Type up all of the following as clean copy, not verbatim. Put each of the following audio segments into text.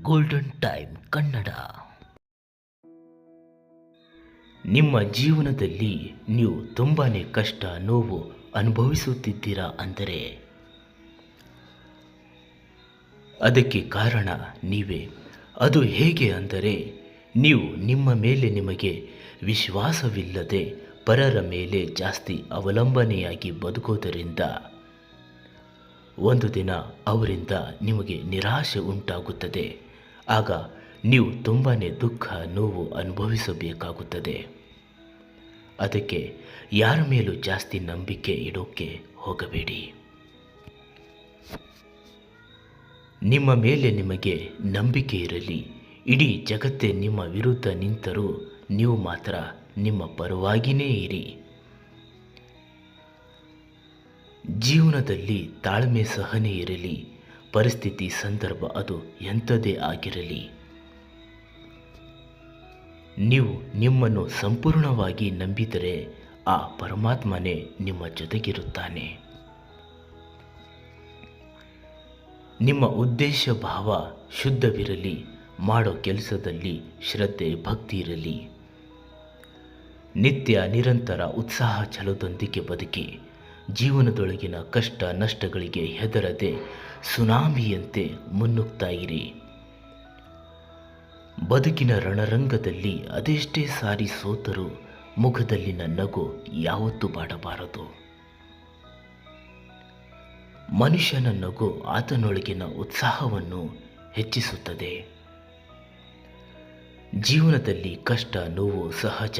Golden time Kannada. ನಿಮ್ಮ ಜೀವನದಲ್ಲಿ ನೀವು ತುಂಬಾನೇ ಕಷ್ಟ ನೋವು ಅನುಭವಿಸುತ್ತಿದ್ದೀರಾ ಅಂದರೆ ಅದಕ್ಕೆ ಕಾರಣ ನೀವೇ. ಅದು ಹೇಗೆ ಅಂದರೆ ನೀವು ನಿಮ್ಮ ಮೇಲೆ ನಿಮಗೆ ವಿಶ್ವಾಸವಿಲ್ಲದೆ ಪರರ ಮೇಲೆ ಜಾಸ್ತಿ ಅವಲಂಬನೆಯಾಗಿ ಬದುಕೋದರಿಂದ ಒಂದು ದಿನ ಅವರಿಂದ ನಿಮಗೆ ನಿರಾಶೆ ಉಂಟಾಗುತ್ತದೆ. ಆಗ ನೀವು ತುಂಬಾ ದುಃಖ ನೋವು ಅನುಭವಿಸಬೇಕಾಗುತ್ತದೆ. ಅದಕ್ಕೆ ಯಾರ ಮೇಲೂ ಜಾಸ್ತಿ ನಂಬಿಕೆ ಇಡೋಕ್ಕೆ ಹೋಗಬೇಡಿ. ನಿಮ್ಮ ಮೇಲೆ ನಿಮಗೆ ನಂಬಿಕೆ ಇರಲಿ. ಇಡೀ ಜಗತ್ತೇ ನಿಮ್ಮ ವಿರುದ್ಧ ನಿಂತರೂ ನೀವು ಮಾತ್ರ ನಿಮ್ಮ ಪರವಾಗಿಯೇ ಇರಿ. ಜೀವನದಲ್ಲಿ ತಾಳ್ಮೆ ಸಹನೆ ಇರಲಿ. ಪರಿಸ್ಥಿತಿ ಸಂದರ್ಭ ಅದು ಎಂಥದೇ ಆಗಿರಲಿ, ನೀವು ನಿಮ್ಮನ್ನು ಸಂಪೂರ್ಣವಾಗಿ ನಂಬಿದರೆ ಆ ಪರಮಾತ್ಮನೇ ನಿಮ್ಮ ಜೊತೆಗಿರುತ್ತಾನೆ. ನಿಮ್ಮ ಉದ್ದೇಶ ಭಾವ ಶುದ್ಧವಿರಲಿ. ಮಾಡೋ ಕೆಲಸದಲ್ಲಿ ಶ್ರದ್ಧೆ ಭಕ್ತಿ ಇರಲಿ. ನಿತ್ಯ ನಿರಂತರ ಉತ್ಸಾಹ ಛಲದೊಂದಿಗೆ ಬದುಕಿ. ಜೀವನದೊಳಗಿನ ಕಷ್ಟ ನಷ್ಟಗಳಿಗೆ ಹೆದರದೆ ಸುನಾಮಿಯಂತೆ ಮುನ್ನುಗ್ತಾ ಇರಿ. ಬದುಕಿನ ರಣರಂಗದಲ್ಲಿ ಅದೆಷ್ಟೇ ಸಾರಿ ಸೋತರೂ ಮುಖದಲ್ಲಿನ ನಗು ಯಾವತ್ತೂ ಬಾಡಬಾರದು. ಮನುಷ್ಯನ ನಗು ಆತನೊಳಗಿನ ಉತ್ಸಾಹವನ್ನು ಹೆಚ್ಚಿಸುತ್ತದೆ. ಜೀವನದಲ್ಲಿ ಕಷ್ಟ ನೋವು ಸಹಜ,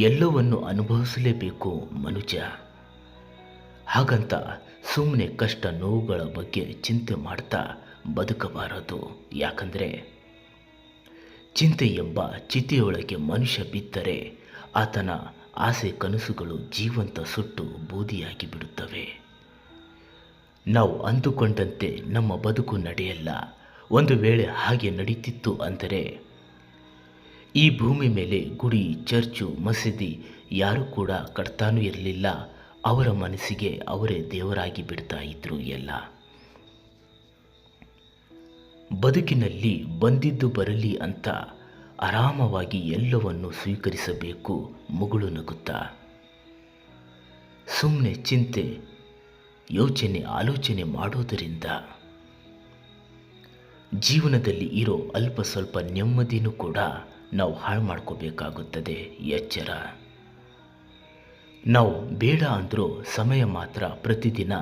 ಎಲ್ಲವನ್ನು ಅನುಭವಿಸಲೇಬೇಕು ಮನುಷ್ಯ. ಹಾಗಂತ ಸುಮ್ಮನೆ ಕಷ್ಟ ನೋವುಗಳ ಬಗ್ಗೆ ಚಿಂತೆ ಮಾಡ್ತಾ ಬದುಕಬಾರದು. ಯಾಕಂದರೆ ಚಿಂತೆ ಎಂಬ ಚಿತೆಯೊಳಗೆ ಮನುಷ್ಯ ಬಿದ್ದರೆ ಆತನ ಆಸೆ ಕನಸುಗಳು ಜೀವಂತ ಸುಟ್ಟು ಬೂದಿಯಾಗಿ ಬಿಡುತ್ತವೆ. ನಾವು ಅಂದುಕೊಂಡಂತೆ ನಮ್ಮ ಬದುಕು ನಡೆಯಲ್ಲ. ಒಂದು ವೇಳೆ ಹಾಗೆ ನಡೀತಿತ್ತು ಅಂದರೆ ಈ ಭೂಮಿ ಮೇಲೆ ಗುಡಿ ಚರ್ಚು ಮಸೀದಿ ಯಾರೂ ಕೂಡ ಕಟ್ತಾನೂ ಇರಲಿಲ್ಲ. ಅವರ ಮನಸ್ಸಿಗೆ ಅವರೇ ದೇವರಾಗಿ ಬಿಡ್ತಾ ಇದ್ರು ಎಲ್ಲ. ಬದುಕಿನಲ್ಲಿ ಬಂದಿದ್ದು ಬರಲಿ ಅಂತ ಆರಾಮವಾಗಿ ಎಲ್ಲವನ್ನು ಸ್ವೀಕರಿಸಬೇಕು ಮುಗುಳು ನಗುತ್ತಾ. ಸುಮ್ಮನೆ ಚಿಂತೆ ಯೋಚನೆ ಆಲೋಚನೆ ಮಾಡೋದರಿಂದ ಜೀವನದಲ್ಲಿ ಇರೋ ಅಲ್ಪ ಸ್ವಲ್ಪ ನೆಮ್ಮದಿನೂ ಕೂಡ ನಾವು ಹಾಳು ಮಾಡ್ಕೋಬೇಕಾಗುತ್ತದೆ. ಎಚ್ಚರ. ನಾವು ಬೇಡ ಅಂದರೂ ಸಮಯ ಮಾತ್ರ ಪ್ರತಿದಿನ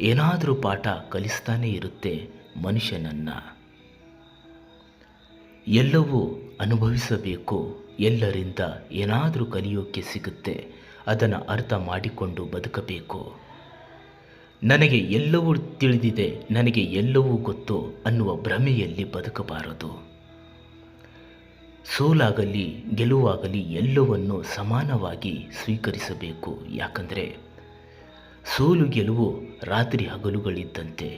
ಏನಾದರೂ ಪಾಠ ಕಲಿಸ್ತಾನೇ ಇರುತ್ತೆ ಮನುಷ್ಯನನ್ನು. ಎಲ್ಲವೂ ಅನುಭವಿಸಬೇಕು. ಎಲ್ಲರಿಂದ ಏನಾದರೂ ಕಲಿಯೋಕ್ಕೆ ಸಿಗುತ್ತೆ. ಅದನ್ನು ಅರ್ಥ ಮಾಡಿಕೊಂಡು ಬದುಕಬೇಕು. ನನಗೆ ಎಲ್ಲವೂ ತಿಳಿದಿದೆ, ನನಗೆ ಎಲ್ಲವೂ ಗೊತ್ತು ಅನ್ನುವ ಭ್ರಮೆಯಲ್ಲಿ ಬದುಕಬಾರದು. ಸೋಲಾಗಲಿ ಗೆಲುವಾಗಲಿ ಎಲ್ಲವನ್ನು ಸಮಾನವಾಗಿ ಸ್ವೀಕರಿಸಬೇಕು. ಯಾಕಂದರೆ ಸೋಲು ಗೆಲುವು ರಾತ್ರಿ ಹಗಲುಗಳಿದ್ದಂತೆ.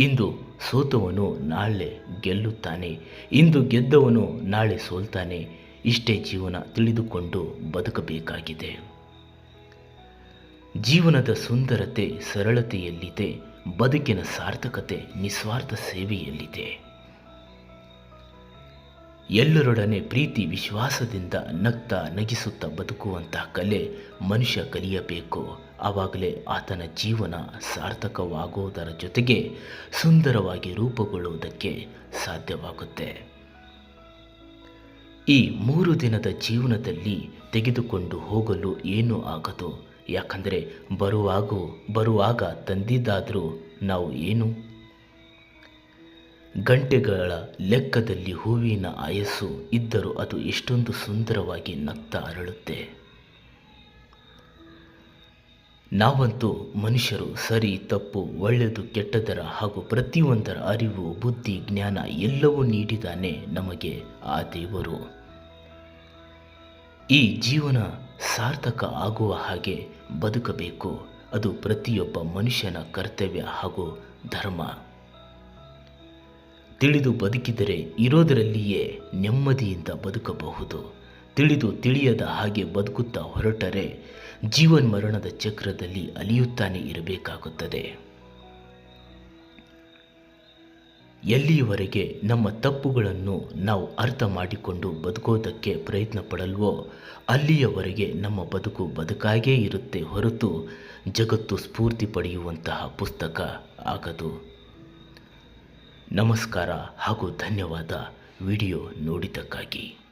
ಇಂದು ಸೋತವನು ನಾಳೆ ಗೆಲ್ಲುತ್ತಾನೆ, ಇಂದು ಗೆದ್ದವನು ನಾಳೆ ಸೋಲ್ತಾನೆ. ಇಷ್ಟೇ ಜೀವನ ತಿಳಿದುಕೊಂಡು ಬದುಕಬೇಕಾಗಿದೆ. ಜೀವನದ ಸುಂದರತೆ ಸರಳತೆಯಲ್ಲಿದೆ. ಬದುಕಿನ ಸಾರ್ಥಕತೆ ನಿಸ್ವಾರ್ಥ ಸೇವೆಯಲ್ಲಿದೆ. ಎಲ್ಲರೊಡನೆ ಪ್ರೀತಿ ವಿಶ್ವಾಸದಿಂದ ನಗ್ತಾ ನಗಿಸುತ್ತಾ ಬದುಕುವಂತಹ ಕಲೆ ಮನುಷ್ಯ ಕಲಿಯಬೇಕು. ಆವಾಗಲೇ ಆತನ ಜೀವನ ಸಾರ್ಥಕವಾಗುವುದರ ಜೊತೆಗೆ ಸುಂದರವಾಗಿ ರೂಪುಗೊಳ್ಳುವುದಕ್ಕೆ ಸಾಧ್ಯವಾಗುತ್ತೆ. ಈ 3 ದಿನದ ಜೀವನದಲ್ಲಿ ತೆಗೆದುಕೊಂಡು ಹೋಗಲು ಏನೂ ಆಗದು. ಯಾಕಂದರೆ ಬರುವಾಗ ತಂದಿದ್ದಾದರೂ ನಾವು ಏನು ಗಂಟೆಗಳ ಲೆಕ್ಕದಲ್ಲಿ ಹೂವಿನ ಆಯಸ್ಸು ಇದ್ದರೂ ಅದು ಎಷ್ಟೊಂದು ಸುಂದರವಾಗಿ ನಗ್ತಾ ಅರಳುತ್ತೆ. ನಾವಂತೂ ಮನುಷ್ಯರು ಸರಿ ತಪ್ಪು ಒಳ್ಳೆಯದು ಕೆಟ್ಟದರ ಹಾಗೂ ಪ್ರತಿಯೊಂದರ ಅರಿವು ಬುದ್ಧಿ ಜ್ಞಾನ ಎಲ್ಲವೂ ನೀಡಿದ್ದಾನೆ ನಮಗೆ ಆ ದೇವರು. ಈ ಜೀವನ ಸಾರ್ಥಕ ಆಗುವ ಹಾಗೆ ಬದುಕಬೇಕು. ಅದು ಪ್ರತಿಯೊಬ್ಬ ಮನುಷ್ಯನ ಕರ್ತವ್ಯ ಹಾಗೂ ಧರ್ಮ. ತಿಳಿದು ಬದುಕಿದರೆ ಇರೋದರಲ್ಲಿಯೇ ನೆಮ್ಮದಿಯಿಂದ ಬದುಕಬಹುದು. ತಿಳಿಯದ ಹಾಗೆ ಬದುಕುತ್ತಾ ಹೊರಟರೆ ಜೀವನ್ಮರಣದ ಚಕ್ರದಲ್ಲಿ ಅಲಿಯುತ್ತಾನೆ ಇರಬೇಕಾಗುತ್ತದೆ. ಎಲ್ಲಿಯವರೆಗೆ ನಮ್ಮ ತಪ್ಪುಗಳನ್ನು ನಾವು ಅರ್ಥ ಮಾಡಿಕೊಂಡು ಬದುಕೋದಕ್ಕೆ ಪ್ರಯತ್ನ ಪಡಲ್ವೋ ಅಲ್ಲಿಯವರೆಗೆ ನಮ್ಮ ಬದುಕು ಬದುಕಾಗೇ ಇರುತ್ತೆ ಹೊರತು ಜಗತ್ತು ಸ್ಫೂರ್ತಿ ಪಡೆಯುವಂತಹ ಪುಸ್ತಕ ಆಗದು. ನಮಸ್ಕಾರ ಹಾಗೂ ಧನ್ಯವಾದ ವಿಡಿಯೋ ನೋಡಿದ್ದಕ್ಕಾಗಿ.